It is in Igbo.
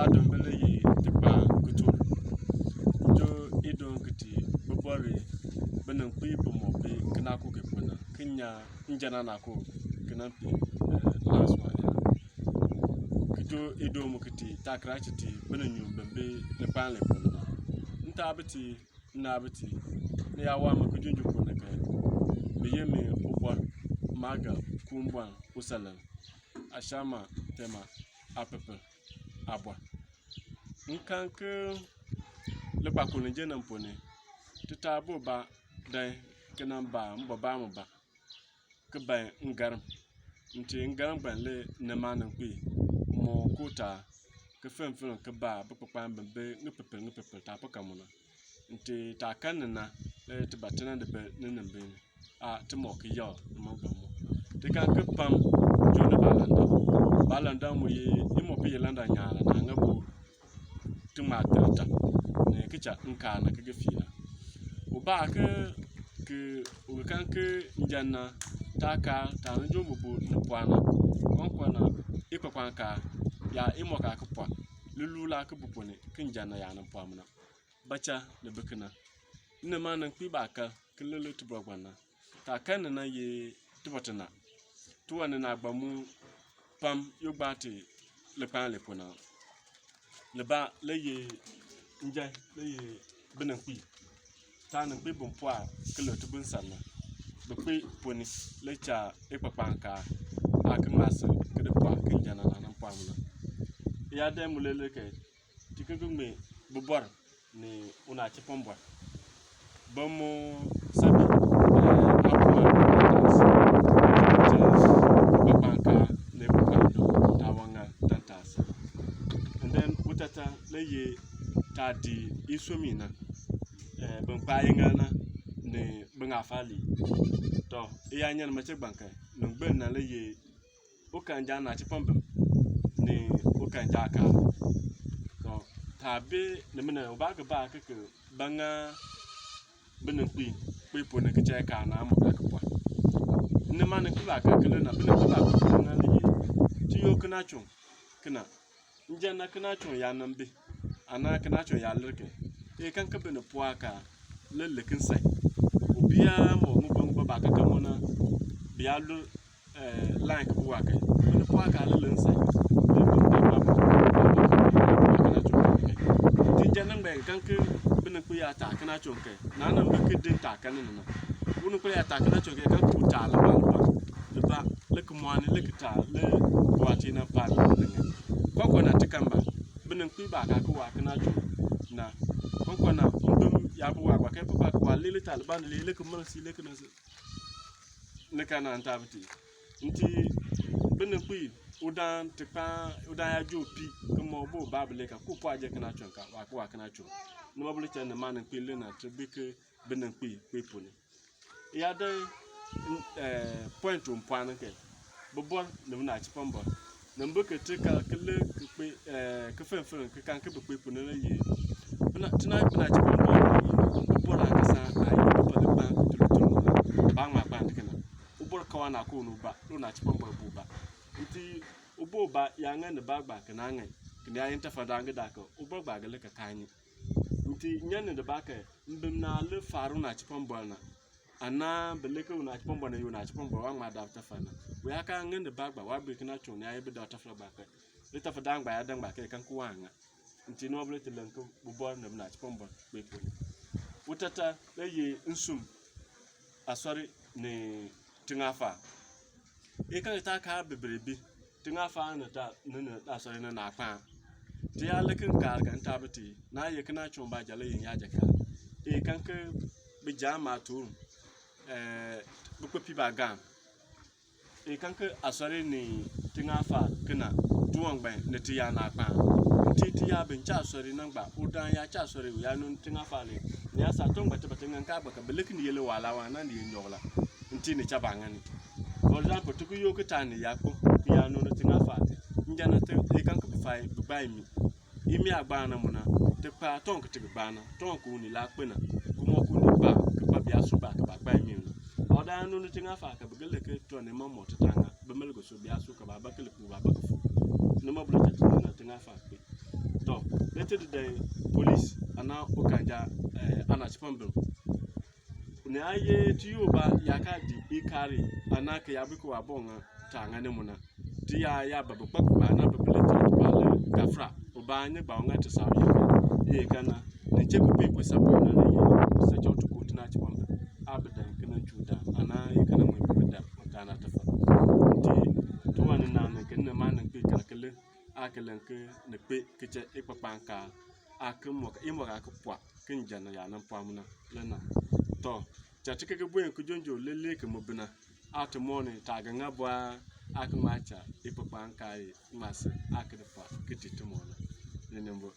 Adam Belay, the Ban Couture. Jo Idon Kitty, Bobori, Benin people more pay, Kanako Kipuna, Kenya, Injananako, Kanampi, last one. Kito Idom Kitty, Takrachity, Benin, Bembe, the Ban Lepuna. Ntabiti, Nabiti, the Awama Kujunju Punaka, Beyeme, Uba, Maga, Kumban, Usalam, Ashama, Tema, Apepe, Abwa. Nkanke le bakunje na mpone titabo ba dai kanamba mbaba mba ke ba ngaram nti ngaram ban le na manan kwi mo kota ke femfen ke ba bukpan be ngpepe ta pakamuna nti ta kanna le tibatana de be nenambe a timo ke yo mo gamo te kan ke pam jona balanda mo ye imo pe yelanda nyala na ngabo tumata ne kicha nka na kage fina uba ke ukan ke njanna taka ta njo mubu npwana konkwana ikwakanka ya imoka kapwa lulula ka bupone kinjanna ya nan pwamna bacha le bekina ne manan kwi baka kelele tubagwana ta kan na ye tubatana tuwana na gbamu pam yogbati le pan le pona le ba le ye nje le ye benan kwi ta nan kwi bonpoa ke le tubun sanna be kwi poni le cha ekpapanka akmasa ke de kwa ke jana nan pamuna ya de mulele ke tikigume bobor ni una chipombo bomo sabi leye tadi isomina ben payengana ne benga fali to iya nyan ma che banka no gben na leye o kan jana che pombem ne o kan jaka to tabe ne mena o ba ba ke banga benen kwi po ne ke che ka na mo ka kwa ne ma ne ku ba ka kele na benen ku ba ko na leye ti yo kana chun kana njana kana chun ya nambe ana kana cho ya lurke e kan ka bene puaka lelekin sai obia mo ngbo ba ka kamona bia lu line ka puaka bene puaka lelen sai ti janan be kan ka bene ku ya ta kana cho ke na nan be ke din ta kana na unu ku ya ta kana cho ke kan ku ta la ba le ku mwani le ta le wati na pa ko na tikamba benen kwi ba ka ko wa kana ju na ko na ndum ya bu wa ka pa ko lele taliban lele ko man si le kana ne kana antabti nti benen kwi udan tipa udan ya ju pi ko mo bo babele ka ko pa je kana chon ka wa kana chu no mabule chen na man kwi le na tribike benen kwi poni ya de point on point ke bobor ne na chipombo number ke tika kele ke fen ke kan ke be pone na ye na tonight na chi bo la ka sa ai bo le ban tu ba ma ban ke na ubor ka wana ko no ba lo na chi bo ba nti ubo ba ya nga ne ba ke na nga ke ya yin ta fada nga da ka ubor ba ga le ka kani nti nyan ne ba ka mbim na le faru na chi na ana beleke una chipombo na yuna chipombo wa ma da tafana we aka ngende bagba wa be kina chon ya ibe da tafla ba ka le tafada ngba ya dangba ke kan kuwanga nti no bele telenko bubo na na chipombo be ko utata le ye nsum asori ne tingafa e kan ta ka bebrebe tingafa na ta na asori na na pa ti ya lekin ka kan tabati na ye kina chon ba jale yin ya jaka e kan ke be jama to bukwe ba gam e kanke asore ni tingafa kina tuwangba ne tiya na pa tiya ben cha asore nangba udan ya cha asore ya nun tingafa le ya sa tongba te batengan ka baka belekin yele wala wa nan ye nyola nti ne cha bangani for example tuku yo kitani ya ko ya nun tingafa njana te e kanke bufai bubai mi imi agba na muna te pa tonk te gba na tonk uni la pena kumo kuni ba ka bia so ba ka ba mi oda no tinga fa ka begele ke to ne mamo tanga be melgo so bia so ka ba ka le ku ba ka fu no mabula te na tinga fa pe to later the police ana okanja ana chipambem ne aye tiyo ba yakadi ikari ana ka yabiko abonga tanga ne muna ti ya babu ba na babelete ba gafra obanye ba onga tsa ye kana ne cheku pe sapo na ne se chotu ko tina chipambem abadan kana juda ana ye kana mo bida kana tafa ti to wan na ne kana man pe kalkele akalan ke ne pe ke che ipapanka akemo imoga ko kwa kinjana ya nan pamuna lana to chatika ke buen ku jonjo lele ke mobina atmone taga ngabwa akmacha ipapanka mas akdepa kititmona nenembo